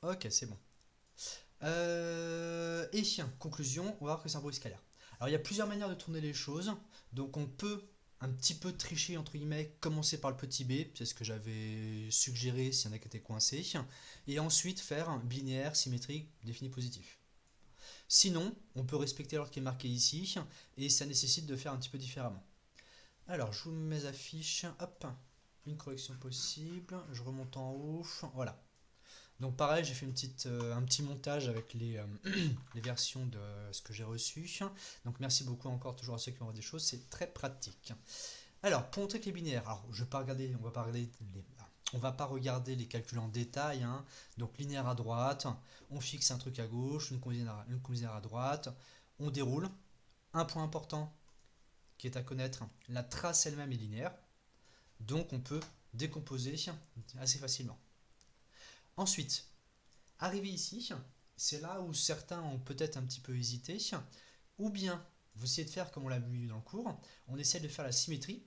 Ok, c'est bon. Conclusion, on va voir que c'est un bruit scalaire. Alors il y a plusieurs manières de tourner les choses. Donc on peut un petit peu tricher entre guillemets, commencer par le petit b, c'est ce que j'avais suggéré s'il y en a qui étaient coincés, et ensuite faire un binaire, symétrique, défini positif. Sinon, on peut respecter l'ordre qui est marqué ici, et ça nécessite de faire un petit peu différemment. Alors je vous mets mes affiches, hop, une correction possible, je remonte en haut, voilà. Donc pareil, j'ai fait un petit montage avec les versions de ce que j'ai reçu. Donc merci beaucoup encore toujours à ceux qui m'envoient des choses, c'est très pratique. Alors, pour montrer que les binaires, alors je vais pas regarder, on va pas regarder les calculs en détail, hein. Donc linéaire à droite, on fixe un truc à gauche, une combinaison à droite, on déroule. Un point important qui est à connaître, la trace elle-même est linéaire, donc on peut décomposer assez facilement. Ensuite, arrivé ici, c'est là où certains ont peut-être un petit peu hésité, ou bien vous essayez de faire comme on l'a vu dans le cours, on essaie de faire la symétrie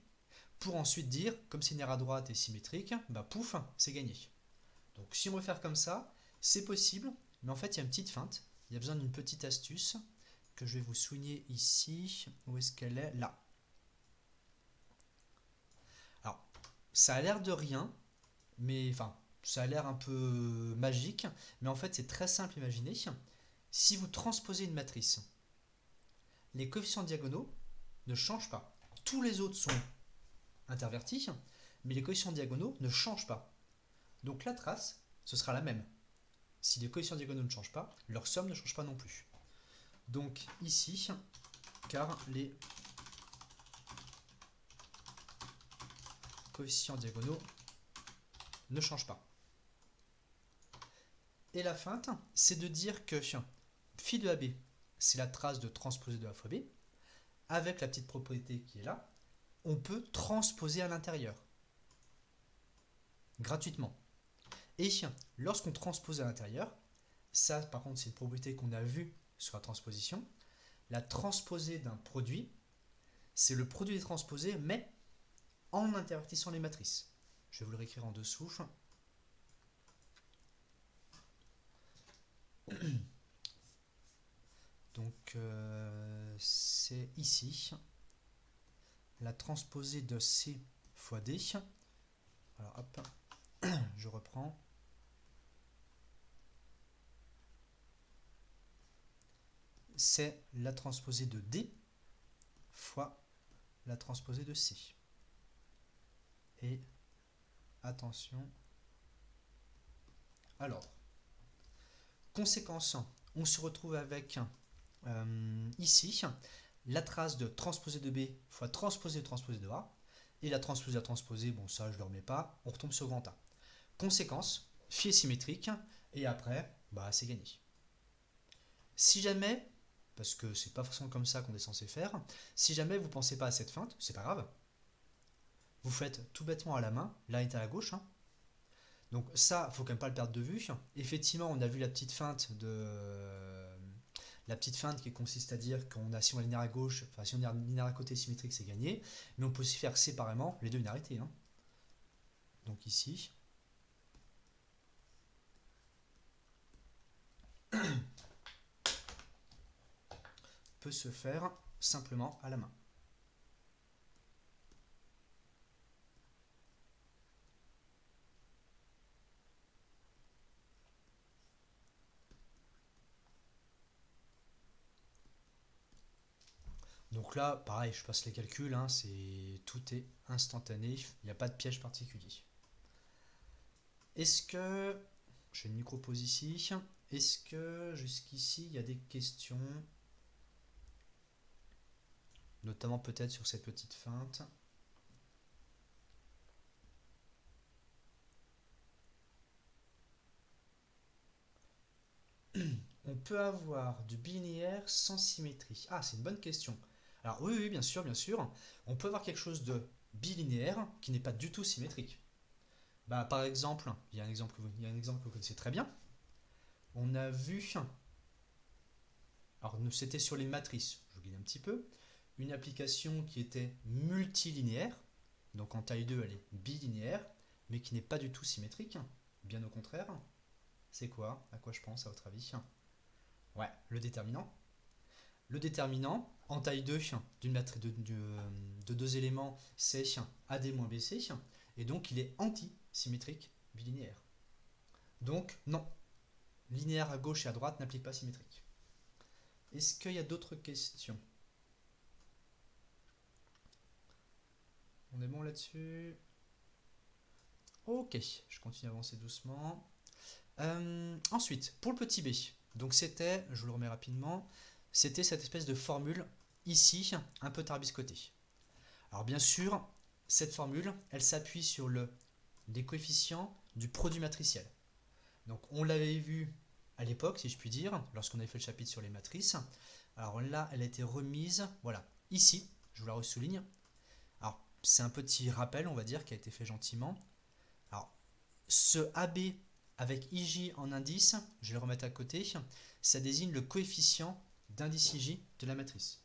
pour ensuite dire, comme c'est linéaire à droite et symétrique, bah pouf, c'est gagné. Donc si on veut faire comme ça, c'est possible, mais en fait il y a une petite feinte, il y a besoin d'une petite astuce que je vais vous souligner ici. Où est-ce qu'elle est? Là. Alors, ça a l'air de rien, mais enfin, ça a l'air un peu magique, mais en fait c'est très simple à imaginer. Si vous transposez une matrice, les coefficients diagonaux ne changent pas. Tous les autres sont intervertis, mais les coefficients diagonaux ne changent pas. Donc la trace, ce sera la même. Si les coefficients diagonaux ne changent pas, leur somme ne change pas non plus. Donc ici, car les coefficients diagonaux ne changent pas. Et la feinte, c'est de dire que phi de AB, c'est la trace de transposer de la fois B. Avec la petite propriété qui est là, on peut transposer à l'intérieur, gratuitement. Et lorsqu'on transpose à l'intérieur, ça par contre c'est une propriété qu'on a vue sur la transposition, la transposée d'un produit, c'est le produit des transposés, mais en intervertissant les matrices. Je vais vous le réécrire en dessous. Donc c'est ici la transposée de C fois D. Alors hop, je reprends. C'est la transposée de D fois la transposée de C. Et attention à l'ordre. Conséquence, on se retrouve avec ici la trace de transposée de B fois transposée de A. Et la transposée, bon ça je ne le remets pas, on retombe sur grand A. Conséquence, phi est symétrique, et après, bah c'est gagné. Si jamais, parce que c'est pas forcément comme ça qu'on est censé faire, si jamais vous pensez pas à cette feinte, c'est pas grave. Vous faites tout bêtement à la main, là est à la gauche, hein. Donc ça, faut quand même pas le perdre de vue. Effectivement, on a vu la petite feinte qui consiste à dire qu'on a si on est linéaire à gauche, enfin si on est linéaire à côté symétrique, c'est gagné. Mais on peut aussi faire séparément les deux linéarités, hein. Donc ici, peut se faire simplement à la main. Donc là, pareil, je passe les calculs, hein, tout est instantané, il n'y a pas de piège particulier. Est-ce que, je fais une micro-pause ici, est-ce que jusqu'ici il y a des questions, notamment peut-être sur cette petite feinte? On peut avoir du binaire sans symétrie. Ah, c'est une bonne question. Alors oui, oui, bien sûr, bien sûr. On peut avoir quelque chose de bilinéaire qui n'est pas du tout symétrique. Bah, par exemple, il y a un exemple que vous connaissez très bien. On a vu, alors c'était sur les matrices, je vous guide un petit peu, une application qui était multilinéaire, donc en taille 2 elle est bilinéaire, mais qui n'est pas du tout symétrique, bien au contraire. C'est quoi? À quoi je pense à votre avis? Ouais, le déterminant. Le déterminant, en taille 2 d'une matrice de deux éléments, c'est AD moins BC, et donc il est antisymétrique bilinéaire. Donc non, linéaire à gauche et à droite n'applique pas symétrique. Est-ce qu'il y a d'autres questions? On est bon là-dessus? Ok, je continue à avancer doucement. Ensuite, pour le petit b, donc c'était, je vous le remets rapidement, c'était cette espèce de formule ici, un peu tarbiscotée. Alors bien sûr, cette formule, elle s'appuie sur les coefficients du produit matriciel. Donc on l'avait vu à l'époque, si je puis dire, lorsqu'on avait fait le chapitre sur les matrices. Alors là, elle a été remise, voilà, ici, je vous la ressouligne. Alors c'est un petit rappel, on va dire, qui a été fait gentiment. Alors ce AB avec IJ en indice, je vais le remettre à côté, ça désigne le coefficient d'indice IJ de la matrice.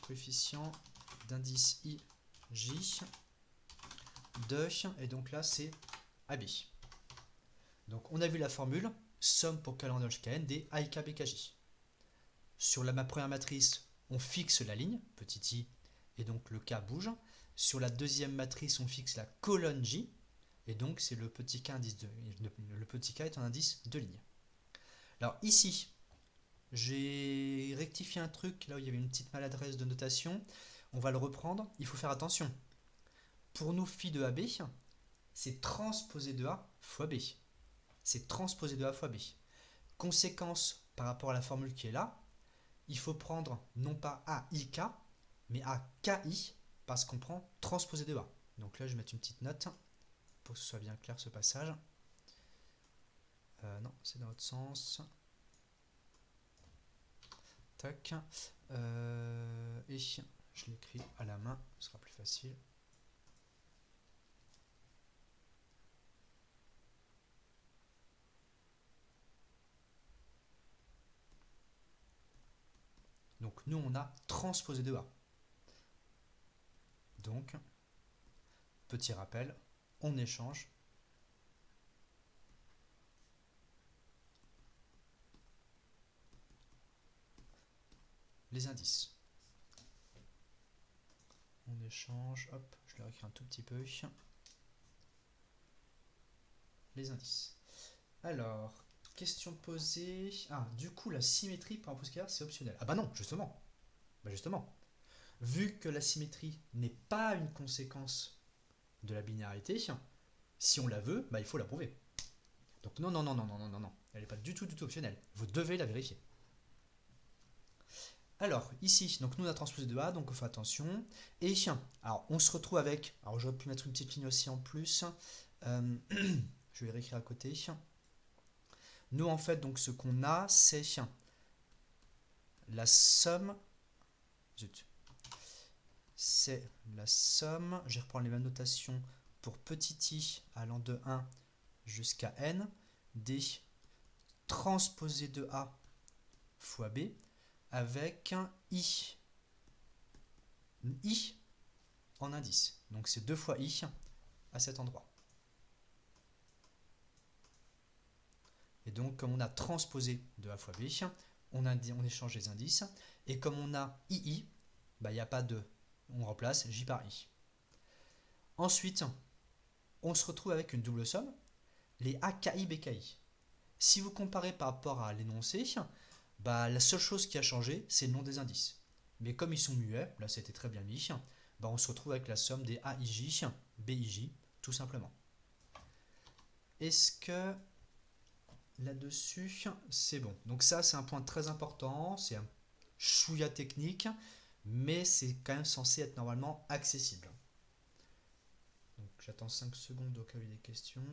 Coefficient d'indice IJ de, et donc là c'est AB. Donc on a vu la formule, somme pour calendrier KN des AIK BKJ. Sur la première matrice, on fixe la ligne, petit i, et donc le K bouge. Sur la deuxième matrice, on fixe la colonne J, et donc c'est le petit K indice de, le petit K est un indice de ligne. Alors ici, j'ai rectifié un truc, là où il y avait une petite maladresse de notation. On va le reprendre, il faut faire attention. Pour nous, phi de AB, c'est transposé de A fois B. C'est transposé de A fois B. Conséquence par rapport à la formule qui est là, il faut prendre non pas AIK, mais AKI, parce qu'on prend transposé de A. Donc là, je vais mettre une petite note pour que ce soit bien clair ce passage. Non, c'est dans l'autre sens. Tac. Et je l'écris à la main, ce sera plus facile. Donc nous, on a transposé de A. Donc, petit rappel, on échange les indices. On échange, hop, je le réécris un tout petit peu. Les indices. Alors, question posée. Ah, du coup, la symétrie par rapport au scalaire, c'est optionnel. Ah bah non, justement. Bah justement. Vu que la symétrie n'est pas une conséquence de la binarité, si on la veut, bah il faut la prouver. Donc non, non, non, non, non, non, non, non. Elle n'est pas du tout optionnelle. Vous devez la vérifier. Alors, ici, donc nous on a transposé de A, donc on fait attention. Et alors on se retrouve avec, alors j'aurais pu mettre une petite ligne aussi en plus. Je vais réécrire à côté. Nous en fait, donc ce qu'on a, c'est la somme. Zut. C'est la somme, je vais reprendre les mêmes notations pour petit i allant de 1 jusqu'à n, des transposés de A fois B, avec un i en indice. Donc c'est 2 fois i à cet endroit. Et donc comme on a transposé de A fois B, on échange les indices. Et comme on a ii, bah, il n'y a pas de... On remplace j par i. Ensuite, on se retrouve avec une double somme, les AKI BKI. Si vous comparez par rapport à l'énoncé, bah, la seule chose qui a changé, c'est le nom des indices. Mais comme ils sont muets, là c'était très bien mis, bah, on se retrouve avec la somme des AIJ, BIJ, tout simplement. Est-ce que là-dessus, c'est bon? Donc ça, c'est un point très important, c'est un chouïa technique, mais c'est quand même censé être normalement accessible. Donc j'attends 5 secondes au cas où il y a des questions.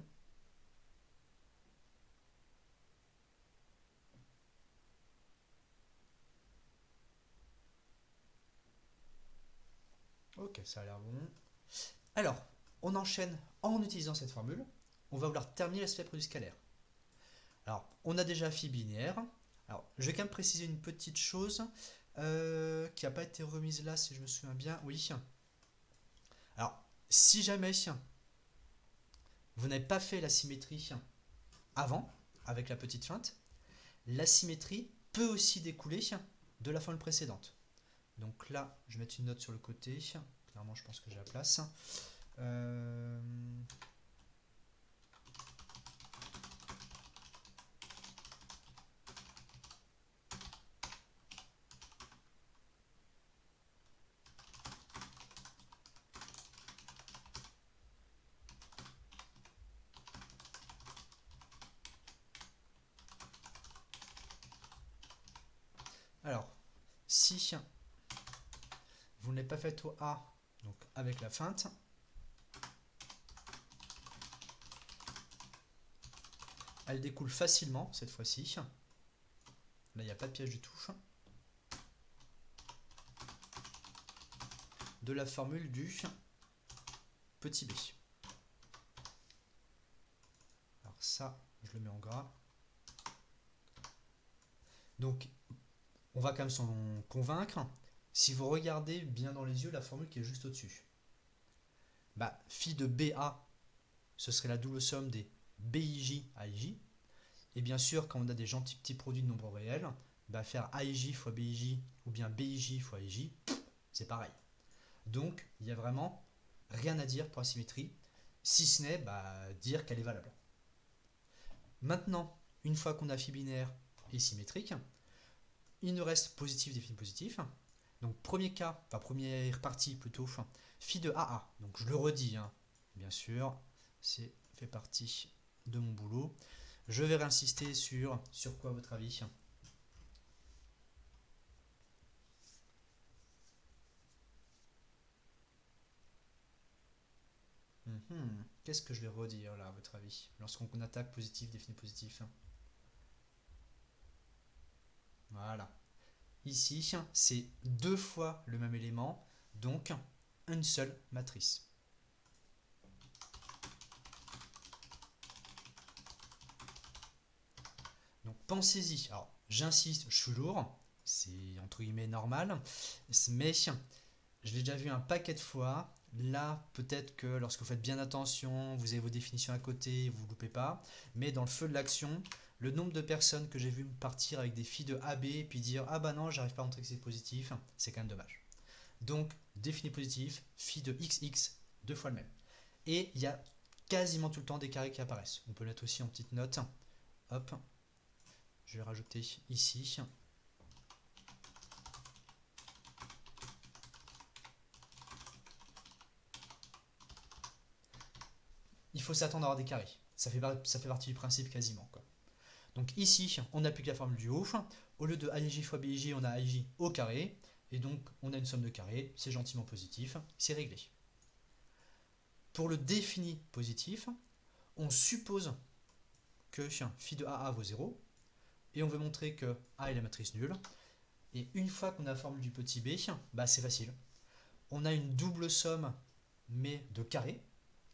Ok, ça a l'air bon. Alors, on enchaîne en utilisant cette formule. On va vouloir terminer l'aspect produit scalaire. Alors, on a déjà phi binaire. Alors, je vais quand même préciser une petite chose qui n'a pas été remise là, si je me souviens bien. Oui. Alors, si jamais vous n'avez pas fait la symétrie avant, avec la petite feinte, la symétrie peut aussi découler de la formule précédente. Donc là, je vais mettre une note sur le côté. Clairement, je pense que j'ai la place. Euh... Alors, si vous ne l'avez pas fait au A, donc avec la feinte, elle découle facilement cette fois-ci. Là, il n'y a pas de piège du tout. De la formule du petit b. Alors ça, je le mets en gras. Donc, on va quand même s'en convaincre. Si vous regardez bien dans les yeux la formule qui est juste au-dessus, bah, phi de BA, ce serait la double somme des BIJ AIJ. Et bien sûr, quand on a des gentils petits produits de nombres réels, bah, faire AIJ fois BIJ ou bien BIJ fois AIJ, c'est pareil. Donc, il n'y a vraiment rien à dire pour la symétrie, si ce n'est dire qu'elle est valable. Maintenant, une fois qu'on a phi binaire et symétrique, il nous reste positif défini positif. Donc premier cas, enfin première partie plutôt, phi de AA. Donc je le redis, bien sûr, c'est fait partie de mon boulot. Je vais réinsister sur quoi à votre avis? Qu'est-ce que je vais redire là à votre avis lorsqu'on attaque positif défini positif? Voilà. Ici, c'est deux fois le même élément, donc une seule matrice. Donc pensez-y. Alors, j'insiste, je suis lourd, c'est entre guillemets normal, mais je l'ai déjà vu un paquet de fois. Là, peut-être que lorsque vous faites bien attention, vous avez vos définitions à côté, vous ne loupez pas. Mais dans le feu de l'action, le nombre de personnes que j'ai vu partir avec des phi de AB et puis dire ah bah non, j'arrive pas à montrer que c'est positif, c'est quand même dommage. Donc, défini positif, phi de XX, deux fois le même. Et il y a quasiment tout le temps des carrés qui apparaissent. On peut le mettre aussi en petite note. Hop, je vais rajouter ici. Il faut s'attendre à avoir des carrés. Ça fait partie du principe quasiment, quoi. Donc ici, on applique la formule du haut. Au lieu de AIJ fois BIJ, on a AIJ au carré. Et donc, on a une somme de carrés. C'est gentiment positif. C'est réglé. Pour le défini positif, on suppose que phi de AA vaut 0. Et on veut montrer que A est la matrice nulle. Et une fois qu'on a la formule du petit b, c'est facile. On a une double somme, mais de carrés,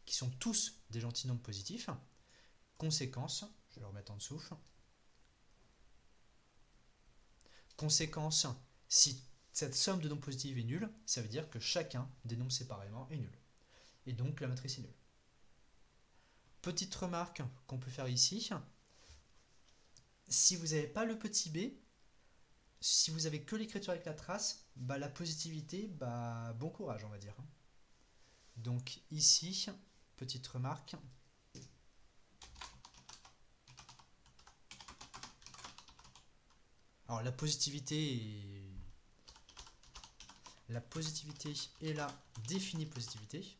qui sont tous des gentils nombres positifs. Conséquence, je vais le remettre en dessous. Conséquence, si cette somme de nombres positifs est nulle, ça veut dire que chacun des nombres séparément est nul. Et donc la matrice est nulle. Petite remarque qu'on peut faire ici, si vous n'avez pas le petit b, si vous avez que l'écriture avec la trace, la positivité, bon courage on va dire. Donc ici, petite remarque. Alors la positivité est la définie positivité.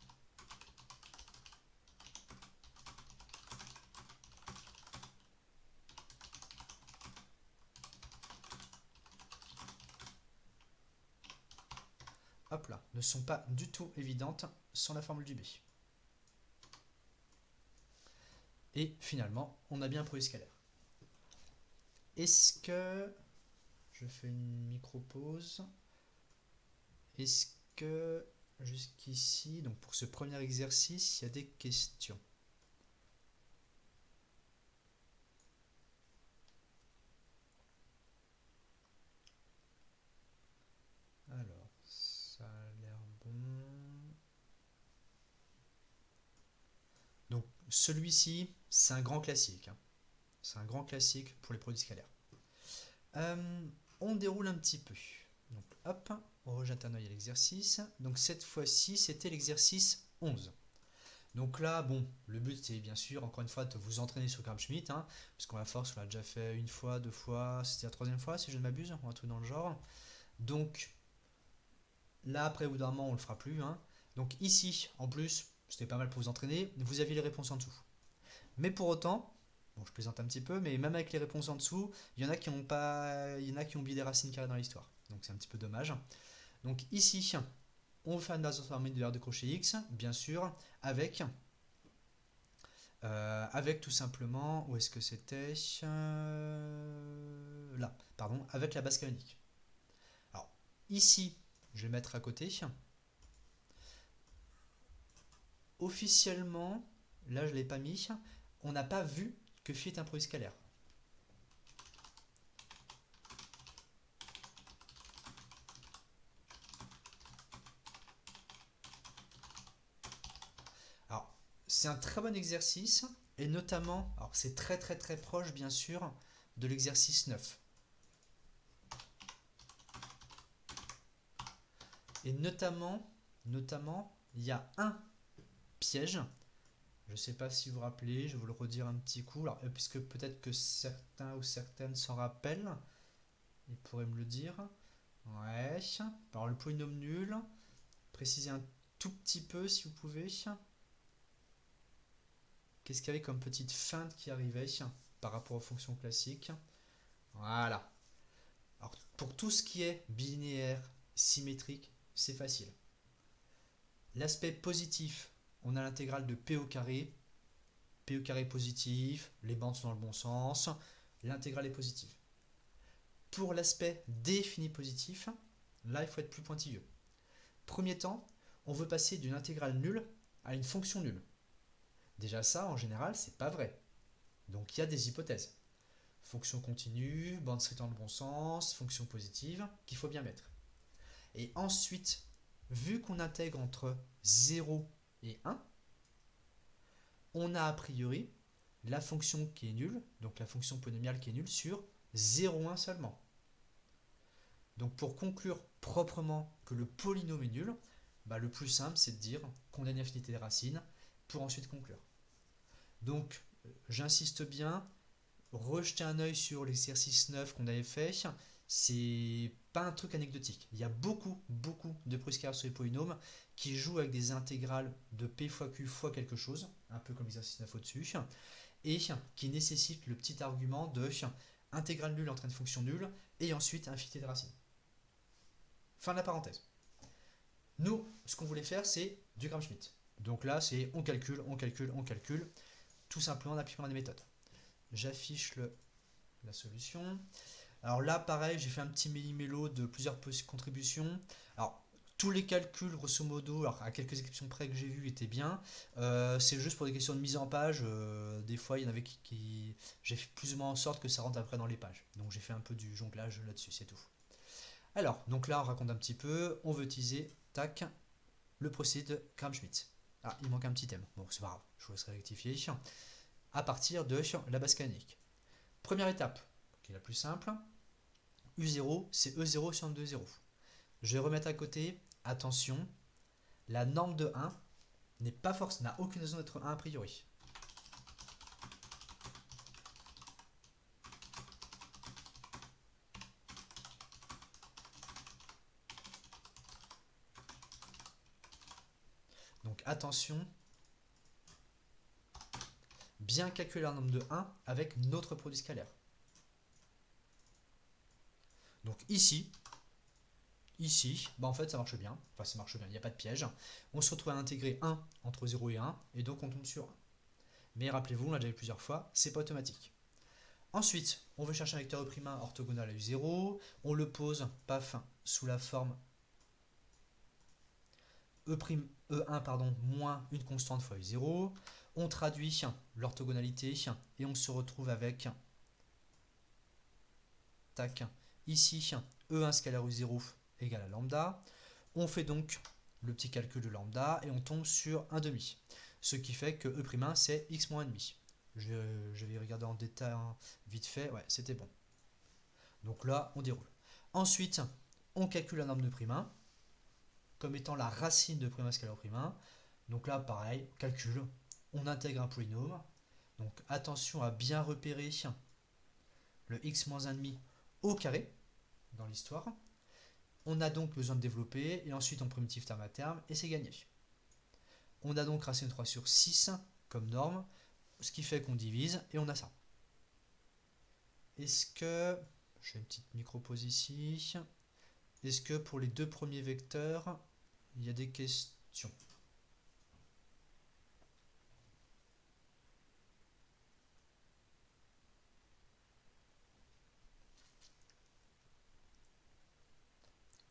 Hop là, ne sont pas du tout évidentes sans la formule du b. Et finalement, on a bien un produit scalaire. Est-ce que... Je fais une micro-pause. Est-ce que jusqu'ici, donc pour ce premier exercice, il y a des questions? Alors, ça a l'air bon. Donc, celui-ci, c'est un grand classique, hein. C'est un grand classique pour les produits scalaires. On déroule un petit peu. Donc hop, on rejette un œil à l'exercice. Donc cette fois-ci, c'était l'exercice 11. Donc là, bon, le but c'est bien sûr, encore une fois, de vous entraîner sur Gram-Schmidt, hein, parce qu'on la force, on l'a déjà fait une fois, deux fois, c'était la troisième fois si je ne m'abuse, ou un truc dans le genre. Donc là, après, au bout d'un moment, on le fera plus, hein. Donc ici, en plus, c'était pas mal pour vous entraîner, vous aviez les réponses en dessous. Mais pour autant, bon, je plaisante un petit peu, mais même avec les réponses en dessous, il y en a qui ont pas, il y en a qui ont oublié des racines carrées dans l'histoire. Donc c'est un petit peu dommage. Donc ici, on va faire une base transformée de R de crochet X, bien sûr, avec tout simplement, où est-ce que c'était là, pardon, avec la base canonique. Alors ici, je vais mettre à côté. Officiellement, là je ne l'ai pas mis, on n'a pas vu que phi est un produit scalaire. Alors, c'est un très bon exercice, et notamment, alors c'est très très très proche bien sûr de l'exercice 9. Et notamment, il y a un piège. Je ne sais pas si vous vous rappelez, je vais vous le redire un petit coup. Alors, puisque peut-être que certains ou certaines s'en rappellent, ils pourraient me le dire. Ouais. Alors, le polynôme nul, précisez un tout petit peu si vous pouvez. Qu'est-ce qu'il y avait comme petite feinte qui arrivait par rapport aux fonctions classiques? Voilà. Alors, pour tout ce qui est binaire, symétrique, c'est facile. L'aspect positif, on a l'intégrale de P au carré. P au carré positif, les bandes sont dans le bon sens, l'intégrale est positive. Pour l'aspect défini positif, là il faut être plus pointilleux. Premier temps, on veut passer d'une intégrale nulle à une fonction nulle. Déjà ça, en général, c'est pas vrai. Donc il y a des hypothèses. Fonction continue, bande stricte dans le bon sens, fonction positive, qu'il faut bien mettre. Et ensuite, vu qu'on intègre entre 0 et 1, on a a priori la fonction qui est nulle, donc la fonction polynomiale qui est nulle sur 0,1 seulement. Donc pour conclure proprement que le polynôme est nul, le plus simple c'est de dire qu'on a une infinité des racines pour ensuite conclure. Donc j'insiste bien, rejetez un œil sur l'exercice 9 qu'on avait fait, c'est pas un truc anecdotique. Il y a beaucoup de produits scalaires sur les polynômes qui jouent avec des intégrales de p fois q fois quelque chose, un peu comme l'exercice 9 au-dessus, et qui nécessitent le petit argument de intégrale nulle entraîne fonction nulle, et ensuite infinité des racines. Fin de la parenthèse. Nous, ce qu'on voulait faire, c'est du Gram-Schmidt. Donc là, c'est on calcule, tout simplement en appliquant des méthodes. J'affiche la solution. Alors là, pareil, j'ai fait un petit méli-mélo de plusieurs contributions. Alors, tous les calculs, grosso modo, alors à quelques exceptions près que j'ai vues, étaient bien. C'est juste pour des questions de mise en page. Des fois, il y en avait qui j'ai fait plus ou moins en sorte que ça rentre après dans les pages. Donc j'ai fait un peu du jonglage là-dessus, c'est tout. Alors, donc là, on raconte un petit peu. On veut utiliser, tac, le procédé de Gram-Schmidt. Ah, il manque un petit thème. Bon, c'est pas grave, je vous laisserai rectifier. À partir de la base canonique. Première étape, qui est la plus simple. U0, c'est E0 sur 2,0. Je vais remettre à côté, attention, la norme de 1 n'est pas force, n'a aucune raison d'être 1 a priori. Donc attention, bien calculer la norme de 1 avec notre produit scalaire. Donc ici, en fait ça marche bien, enfin ça marche bien, il n'y a pas de piège. On se retrouve à intégrer 1 entre 0 et 1, et donc on tombe sur 1. Mais rappelez-vous, on l'a déjà vu plusieurs fois, c'est pas automatique. Ensuite, on veut chercher un vecteur E' orthogonal à U0, on le pose, paf, sous la forme E1 moins une constante fois U0, on traduit l'orthogonalité et on se retrouve avec tac, ici E1 scalaire U0 égale à lambda. On fait donc le petit calcul de lambda et on tombe sur 1 demi. ce qui fait que E'1 c'est x moins 1,5. Je vais regarder en détail vite fait, ouais, c'était bon. Donc là, on déroule. Ensuite, on calcule la norme de prime 1 comme étant la racine de prime scalaire prime 1. Donc là, pareil, calcul, on intègre un polynôme. Donc attention à bien repérer le x moins 1,5 au carré dans l'histoire. On a donc besoin de développer, et ensuite on primitif terme à terme, et c'est gagné. On a donc racine 3 sur 6 comme norme, ce qui fait qu'on divise, et on a ça. Est-ce que... Je fais une petite micro-pause ici. Est-ce que pour les deux premiers vecteurs, il y a des questions?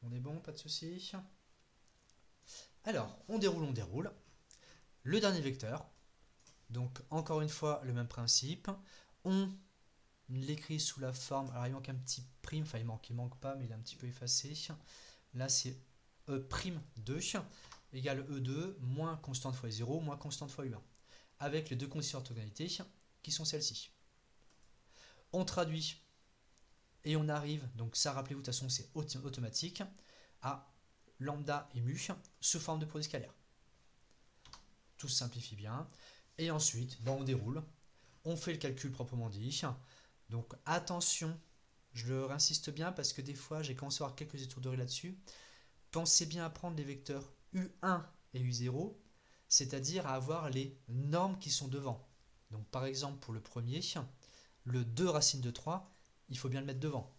On est bon, pas de souci. Alors, on déroule, on déroule. Le dernier vecteur, donc encore une fois le même principe, on l'écrit sous la forme, alors il manque un petit prime, enfin il manque pas mais il est un petit peu effacé. Là c'est E'2 égale E2 moins constante fois 0 moins constante fois U1, avec les deux conditions d'orthogonalité qui sont celles-ci. On traduit et on arrive, donc ça rappelez-vous de toute façon c'est automatique, à lambda et mu sous forme de produit scalaire. Tout se simplifie bien. Et ensuite, on déroule. On fait le calcul proprement dit. Donc attention, je le réinsiste bien parce que des fois j'ai commencé à avoir quelques étourderies là-dessus. Pensez bien à prendre les vecteurs U1 et U0, c'est-à-dire à avoir les normes qui sont devant. Donc par exemple pour le premier, le 2 racine de 3, il faut bien le mettre devant.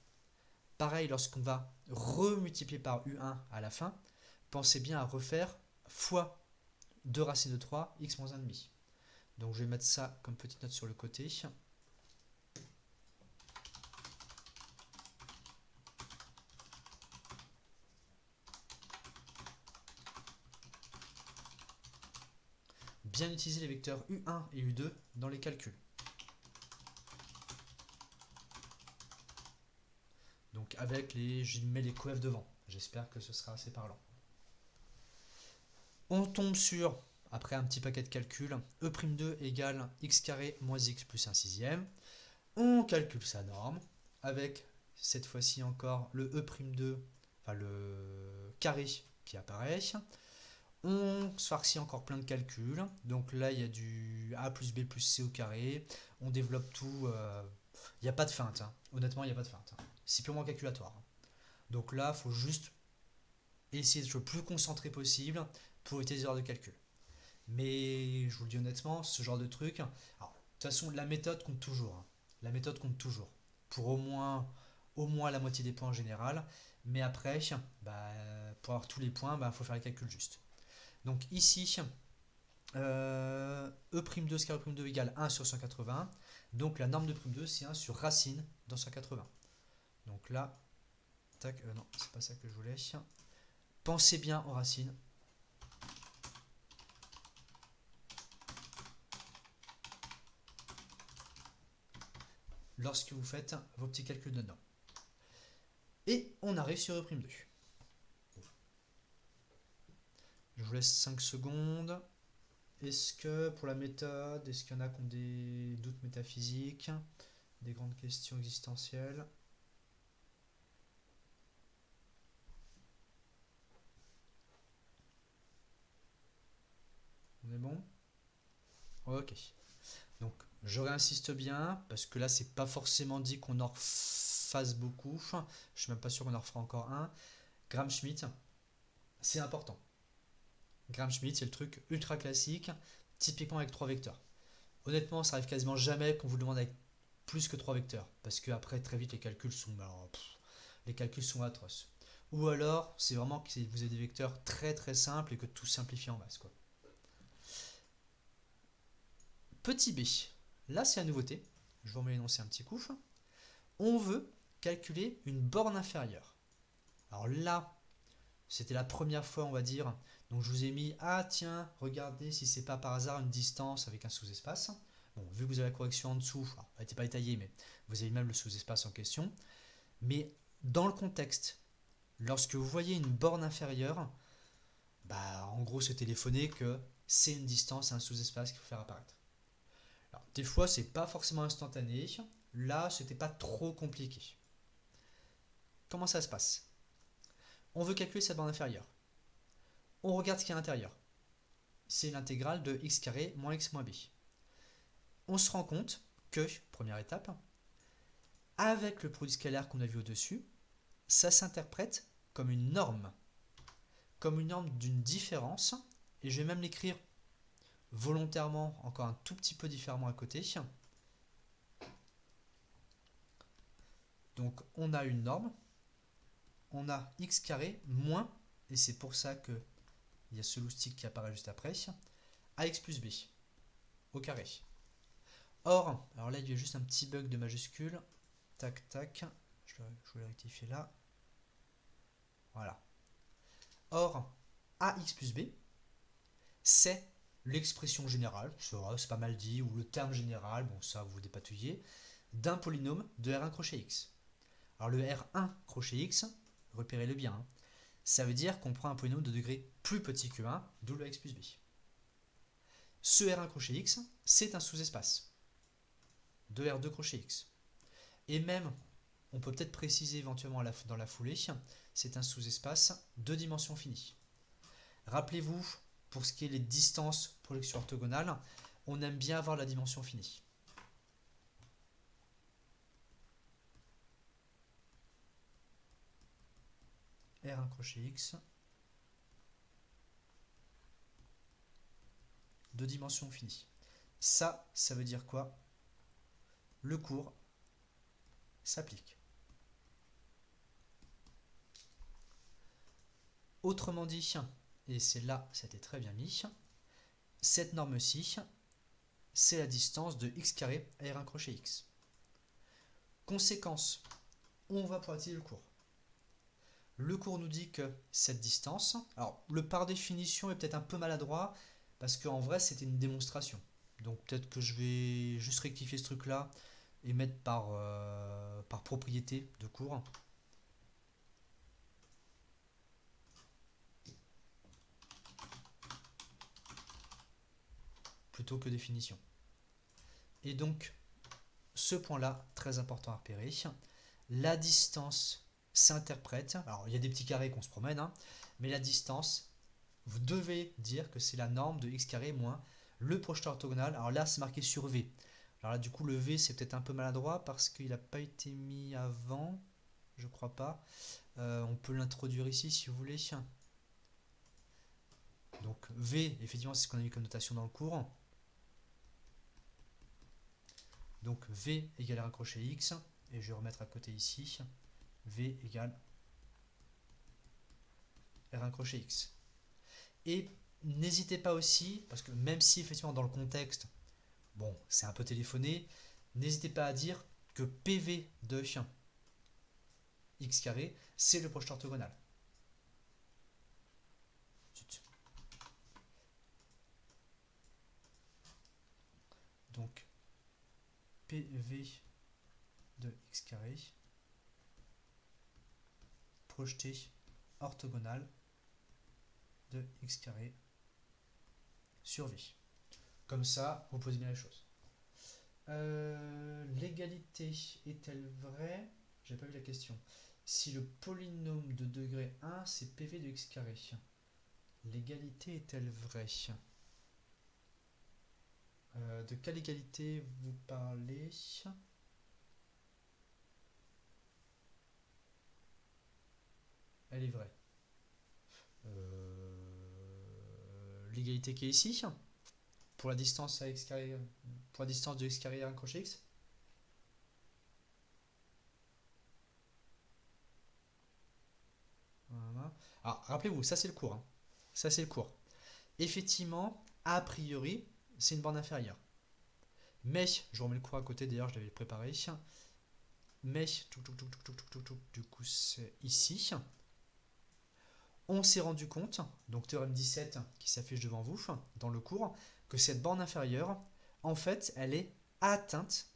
Pareil, lorsqu'on va remultiplier par U1 à la fin, pensez bien à refaire fois 2 racines de 3, x moins 1,5. Donc je vais mettre ça comme petite note sur le côté. Bien utiliser les vecteurs U1 et U2 dans les calculs. Donc avec les... je mets les coefs devant. J'espère que ce sera assez parlant. On tombe sur, après un petit paquet de calculs, E'2 égale x carré moins x plus 1 sixième. On calcule sa norme avec cette fois-ci encore le E'2, enfin le carré qui apparaît. On se farcit encore plein de calculs. Donc là, il y a du a plus b plus c au carré. On développe tout. Il n'y a pas de feinte. Honnêtement, il n'y a pas de feinte. C'est purement calculatoire. Donc là, il faut juste essayer d'être le plus concentré possible pour éviter les erreurs de calcul. Mais je vous le dis honnêtement, ce genre de truc... Alors, de toute façon, la méthode compte toujours. La méthode compte toujours. Pour au moins la moitié des points en général. Mais après, pour avoir tous les points, il faut faire les calculs justes. Donc ici, E'2 square E'2 égale 1 sur 180. Donc la norme de prime 2, c'est 1 sur racine dans 180. Donc là, tac, non, c'est pas ça que je voulais. Pensez bien aux racines. Lorsque vous faites vos petits calculs de normes. Et on arrive sur E'2. Je vous laisse 5 secondes. Est-ce que pour la méthode, est-ce qu'il y en a qui ont des doutes métaphysiques, des grandes questions existentielles? On est bon? Ok. Donc je réinsiste bien, parce que là c'est pas forcément dit qu'on en fasse beaucoup. Je suis même pas sûr qu'on en refera encore un. Gram-Schmidt, c'est important. Gram-Schmidt, c'est le truc ultra classique, typiquement avec 3 vecteurs. Honnêtement, ça arrive quasiment jamais qu'on vous demande avec plus que 3 vecteurs, parce que après très vite les calculs sont atroces. Ou alors, c'est vraiment que vous avez des vecteurs très très simples et que tout simplifie en masse, quoi. Petit b, là c'est la nouveauté, je vous remets l'énoncé un petit coup. On veut calculer une borne inférieure. Alors là, c'était la première fois, on va dire, donc je vous ai mis, ah tiens, regardez si c'est pas par hasard une distance avec un sous-espace. Bon, vu que vous avez la correction en dessous, alors, elle n'était pas détaillée, mais vous avez même le sous-espace en question. Mais dans le contexte, lorsque vous voyez une borne inférieure, en gros, se téléphoner que c'est une distance, un sous-espace qu'il faut faire apparaître. Alors, des fois, c'est pas forcément instantané. Là, c'était pas trop compliqué. Comment ça se passe? On veut calculer cette bande inférieure. On regarde ce qu'il y a à l'intérieur. C'est l'intégrale de x carré moins x moins b. On se rend compte que, première étape, avec le produit scalaire qu'on a vu au-dessus, ça s'interprète comme une norme d'une différence, et je vais même l'écrire volontairement encore un tout petit peu différemment à côté. Donc on a une norme, on a x carré moins, et c'est pour ça qu'il y a ce loustic qui apparaît juste après, ax plus b au carré. Or, alors là il y a juste un petit bug de majuscule, tac tac, je vais le rectifier là, voilà. Or, ax plus b, c'est l'expression générale, c'est pas mal dit, ou le terme général, bon ça vous dépatouillez, d'un polynôme de R1 crochet x. Alors le R1 crochet x, repérez-le bien, hein, ça veut dire qu'on prend un polynôme de degré plus petit que 1, d'où le x plus b. Ce R1 crochet x, c'est un sous-espace de R2 crochet x. Et même, on peut peut-être préciser éventuellement dans la foulée, c'est un sous-espace de dimension finie. Rappelez-vous, pour ce qui est les distances projection orthogonale, on aime bien avoir la dimension finie. R1 crochet x de dimension finie. Ça veut dire quoi? Le cours s'applique. Autrement dit, et c'est là, c'était très bien mis, cette norme-ci, c'est la distance de x carré à R1 crochet x. Conséquence, on va pouvoir utiliser le cours. Le cours nous dit que cette distance, alors le par définition est peut-être un peu maladroit, parce qu'en vrai c'était une démonstration. Donc peut-être que je vais juste rectifier ce truc-là et mettre par propriété de cours. Plutôt que définition. Et donc, ce point-là, très important à repérer, la distance s'interprète, alors il y a des petits carrés qu'on se promène, hein, mais la distance, vous devez dire que c'est la norme de x carré moins le projeteur orthogonal. Alors là, c'est marqué sur V. Alors là, du coup, le V, c'est peut-être un peu maladroit parce qu'il n'a pas été mis avant, je crois pas. On peut l'introduire ici si vous voulez. Donc V, effectivement, c'est ce qu'on a mis comme notation dans le cours. Donc V égale R1 crochet X, et je vais remettre à côté ici, V égale R1 crochet X. Et n'hésitez pas aussi, parce que même si effectivement dans le contexte, bon, c'est un peu téléphoné, n'hésitez pas à dire que PV de x carré, c'est le projeteur orthogonal. Donc, PV de x carré, projeté orthogonal de x carré sur V. Comme ça, vous posez bien les choses. L'égalité est-elle vraie? J'ai pas vu la question. Si le polynôme de degré 1, c'est PV de x carré, l'égalité est-elle vraie? De quelle égalité vous parlez? Elle est vraie. L'égalité qui est ici, pour la distance à x carré, pour la distance de x carré à un crochet x. Voilà. Alors, rappelez-vous, ça c'est le cours. Hein. Ça c'est le cours. Effectivement, a priori, c'est une bande inférieure. Mais, je remets le cours à côté, d'ailleurs, je l'avais préparé. Mais, du coup, c'est ici. On s'est rendu compte, donc théorème 17 qui s'affiche devant vous dans le cours, que cette bande inférieure, en fait, elle est atteinte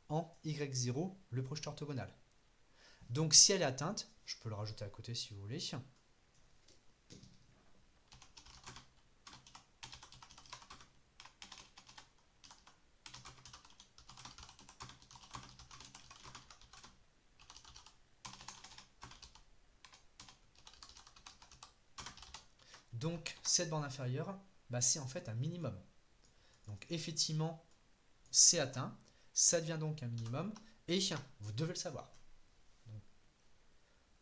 en y0, le projeteur orthogonal. Donc si elle est atteinte, je peux le rajouter à côté si vous voulez. Donc cette borne inférieure, bah, c'est en fait un minimum. Donc effectivement, c'est atteint, ça devient donc un minimum, et vous devez le savoir. Donc,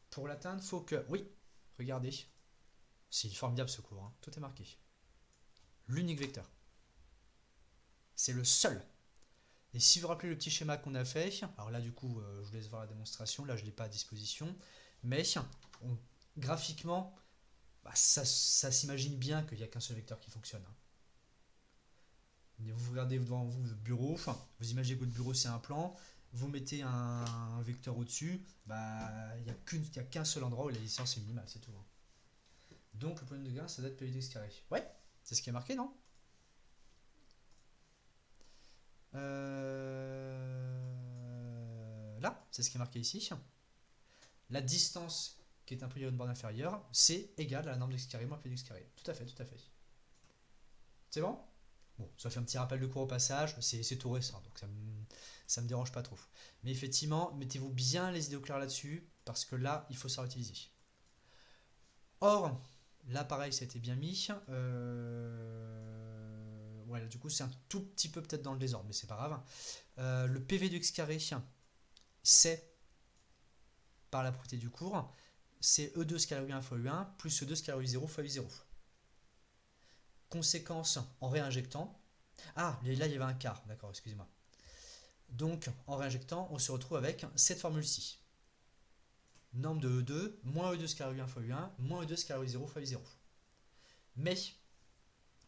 pour l'atteindre, il faut que... Oui, regardez, c'est formidable ce cours, hein. Tout est marqué. L'unique vecteur. C'est le seul. Et si vous vous rappelez le petit schéma qu'on a fait, alors là du coup je vous laisse voir la démonstration, là je ne l'ai pas à disposition, mais graphiquement, bah, ça s'imagine bien qu'il n'y a qu'un seul vecteur qui fonctionne, hein. Vous regardez devant vous le bureau, vous imaginez que votre bureau c'est un plan, vous mettez un vecteur au-dessus, bah, il n'y a qu'un seul endroit où la distance est minimale, c'est tout, hein. Donc le polynôme de gain, ça doit être π x carré. Ouais, c'est ce qui est marqué, non? Là, c'est ce qui est marqué ici. La distance qui est un polynôme de borne inférieure, c'est égal à la norme de x carré moins p de x carré. Tout à fait, tout à fait. C'est bon? Bon, ça fait un petit rappel de cours au passage, c'est tout récent, donc ça me dérange pas trop. Mais effectivement, mettez-vous bien les idées au clair là-dessus, parce que là, il faut savoir utiliser. Or, là pareil, ça a été bien mis. Voilà, du coup, c'est un tout petit peu peut-être dans le désordre, mais c'est pas grave. Le PV de x carré, c'est, par la propriété du cours, c'est E2 scalaire U1 fois U1 plus E2 scalaire U0 fois U0. Conséquence en réinjectant. Ah, là il y avait un quart, d'accord, excusez-moi. Donc en réinjectant, on se retrouve avec cette formule-ci. Norme de E2, moins E2 scalaire U1 fois U1, moins E2 scalaire U0 fois U0. Mais,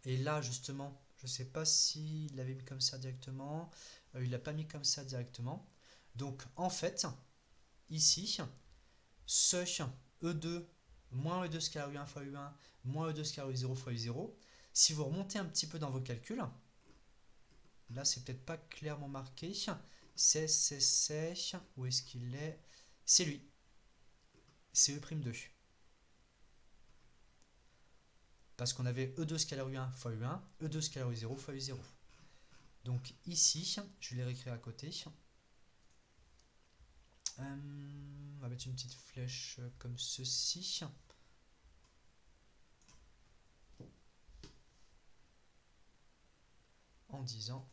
et là justement, je ne sais pas s'il l'avait mis comme ça directement, il ne l'a pas mis comme ça directement. Donc en fait, ici, ce E2 moins E2 scalaire U1 fois U1 moins E2 scalaire U0 fois U0, si vous remontez un petit peu dans vos calculs, là c'est peut-être pas clairement marqué, c'est, où est-ce qu'il est? C'est lui, c'est E'2. Parce qu'on avait E2 scalaire U1 fois U1, E2 scalaire U0 fois U0. Donc ici, je vais les réécrire à côté. On va mettre une petite flèche comme ceci. En disant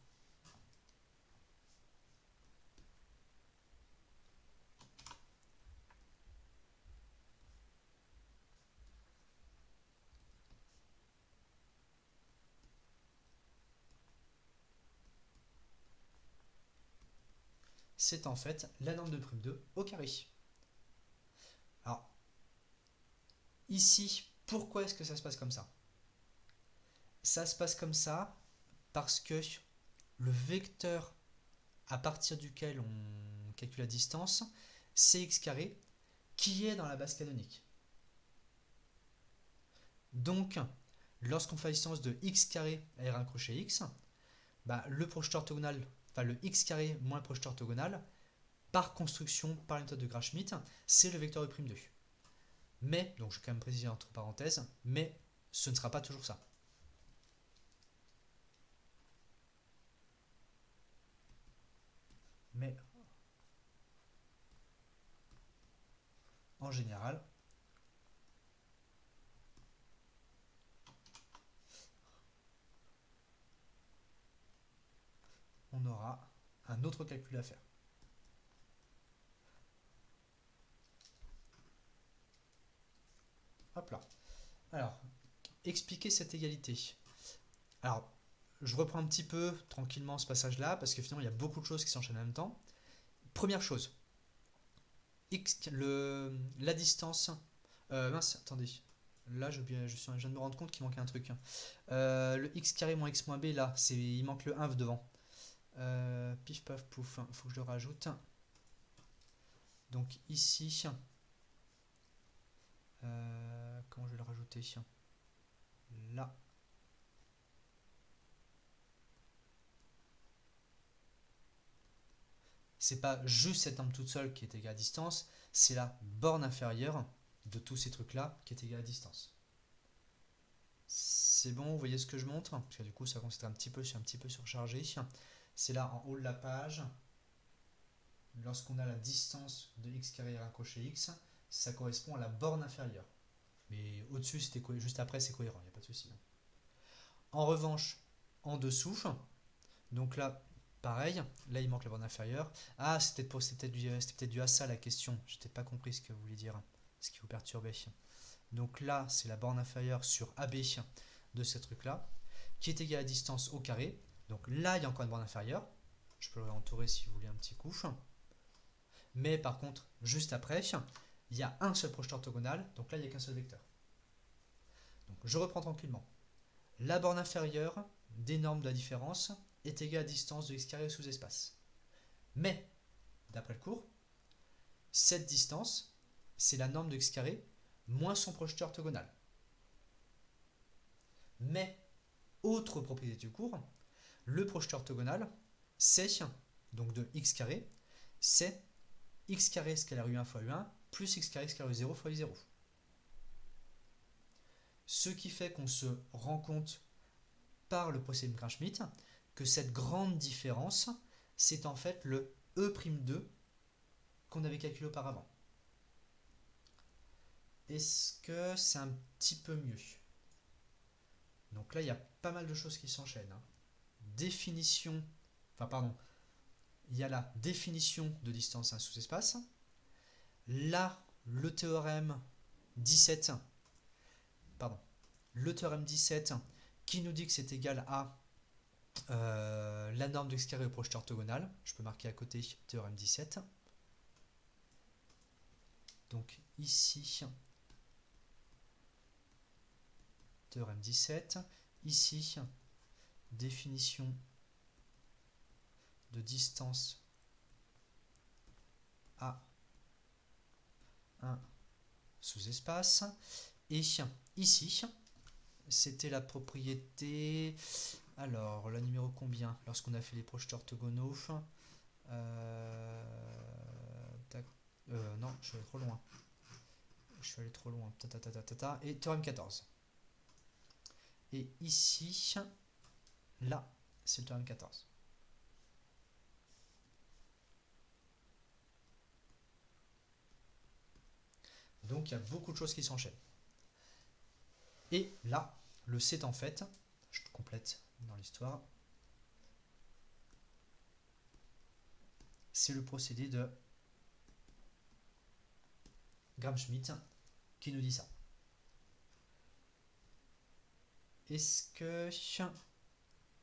c'est en fait la norme de prime 2 au carré. Alors, ici, pourquoi est-ce que ça se passe comme ça? Ça se passe comme ça parce que le vecteur à partir duquel on calcule la distance, c'est x carré, qui est dans la base canonique. Donc, lorsqu'on fait la distance de x carré à R1 crochet x, bah, le projeté orthogonal, enfin le x carré moins le projeté orthogonal, par construction, par la méthode de Graf-Schmitt, c'est le vecteur E'2. Mais, donc je vais quand même préciser entre parenthèses, mais ce ne sera pas toujours ça. Mais en général, on aura un autre calcul à faire. Hop là. Alors, expliquer cette égalité. Alors, je reprends un petit peu tranquillement ce passage-là, parce que finalement, il y a beaucoup de choses qui s'enchaînent en même temps. Première chose, la distance... mince, attendez. Là, je viens de me rendre compte qu'il manquait un truc. Le x carré moins x moins b, là, il manque le 1 devant. Pif, paf, pouf, il faut que je le rajoute. Donc ici, comment je vais le rajouter? Là. C'est pas juste cette norme toute seule qui est égale à distance, c'est la borne inférieure de tous ces trucs-là qui est égale à distance. C'est bon, vous voyez ce que je montre? Parce que du coup, ça consiste un petit peu surchargé. C'est là en haut de la page. Lorsqu'on a la distance de x carré à un crochet x, ça correspond à la borne inférieure. Mais au-dessus, juste après, c'est cohérent, il n'y a pas de souci. En revanche, en dessous, donc là, pareil, là il manque la borne inférieure. Ah, c'était peut-être dû à ça la question. Je n'ai pas compris ce que vous vouliez dire, ce qui vous perturbait. Donc là, c'est la borne inférieure sur AB de ce truc-là, qui est égale à la distance au carré. Donc là, il y a encore une borne inférieure. Je peux le réentourer si vous voulez un petit coup. Mais par contre, juste après, il y a un seul projeteur orthogonal. Donc là, il n'y a qu'un seul vecteur. Donc je reprends tranquillement. La borne inférieure des normes de la différence est égale à la distance de x carré sous espace. Mais, d'après le cours, cette distance, c'est la norme de x carré moins son projeteur orthogonal. Mais, autre propriété du cours, le projeteur orthogonal, c'est, donc de x carré, c'est x carré scalaire u1 fois u1 plus x carré scalaire u0 fois u0. Ce qui fait qu'on se rend compte par le procédé de Gram-Schmidt que cette grande différence, c'est en fait le E'2 qu'on avait calculé auparavant. Est-ce que c'est un petit peu mieux? Donc là, il y a pas mal de choses qui s'enchaînent. Définition, il y a la définition de distance à un sous-espace. Là, le théorème 17, qui nous dit que c'est égal à la norme de x carré au projeteur orthogonal. Je peux marquer à côté théorème 17. Donc ici, théorème 17. Ici, définition de distance à un sous-espace. Et ici, c'était la propriété. Alors, la numéro combien lorsqu'on a fait les projeteurs orthogonaux? Non, je suis allé trop loin. Et théorème 14. Et ici, là, c'est le théorème 14. Donc il y a beaucoup de choses qui s'enchaînent. Et là, le c'est en fait, je complète dans l'histoire, c'est le procédé de Gram-Schmidt qui nous dit ça. Est-ce que...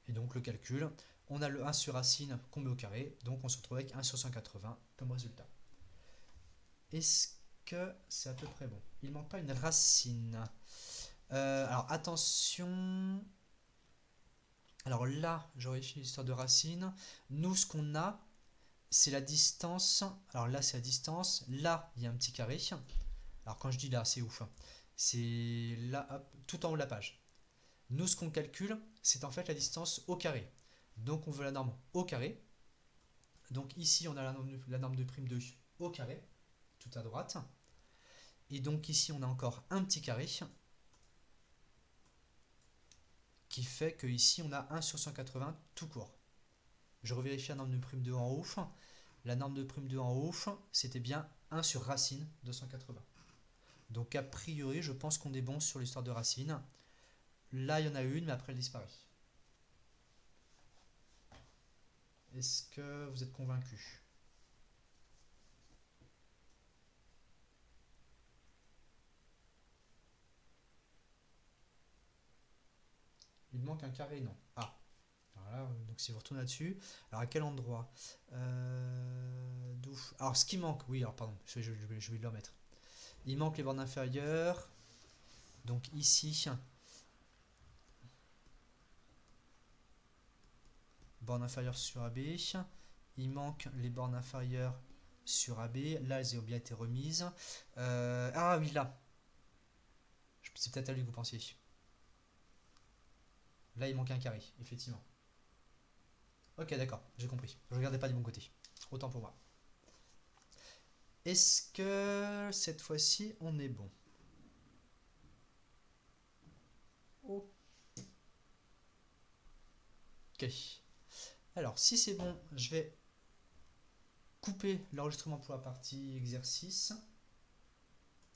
Et donc le calcul, on a le 1 sur racine qu'on met au carré, donc on se retrouve avec 1 sur 180 comme résultat. Est-ce que c'est à peu près bon? Il ne manque pas une racine. Alors attention. Alors là, j'aurais fini l'histoire de racine. Nous, ce qu'on a, c'est la distance. Alors là, c'est la distance. Là, il y a un petit carré. Alors quand je dis là, c'est ouf. C'est là, hop, tout en haut de la page. Nous, ce qu'on calcule, c'est en fait la distance au carré. Donc on veut la norme au carré. Donc ici, on a la norme de prime 2 au carré, tout à droite. Et donc ici, on a encore un petit carré qui fait que ici, on a 1 sur 180 tout court. Je revérifie la norme de prime 2 en haut. La norme de prime 2 en haut, c'était bien 1 sur racine de 180. Donc a priori, je pense qu'on est bon sur l'histoire de racine. Là, il y en a une, mais après, elle disparaît. Est-ce que vous êtes convaincu? Il manque un carré, non. Ah, voilà, donc si vous retournez là-dessus, alors à quel endroit Alors ce qui manque, oui, alors pardon, je vais le remettre. Il manque les bornes inférieures, donc ici, borne inférieure sur AB, il manque les bornes inférieures sur AB, là elles ont bien été remises. Ah oui, là, c'est peut-être à lui que vous pensiez. Là il manque un carré, effectivement. Ok, d'accord, j'ai compris. Je regardais pas du bon côté. Autant pour moi. Est-ce que cette fois-ci on est bon? Ok. Alors, si c'est bon, je vais couper l'enregistrement pour la partie exercice.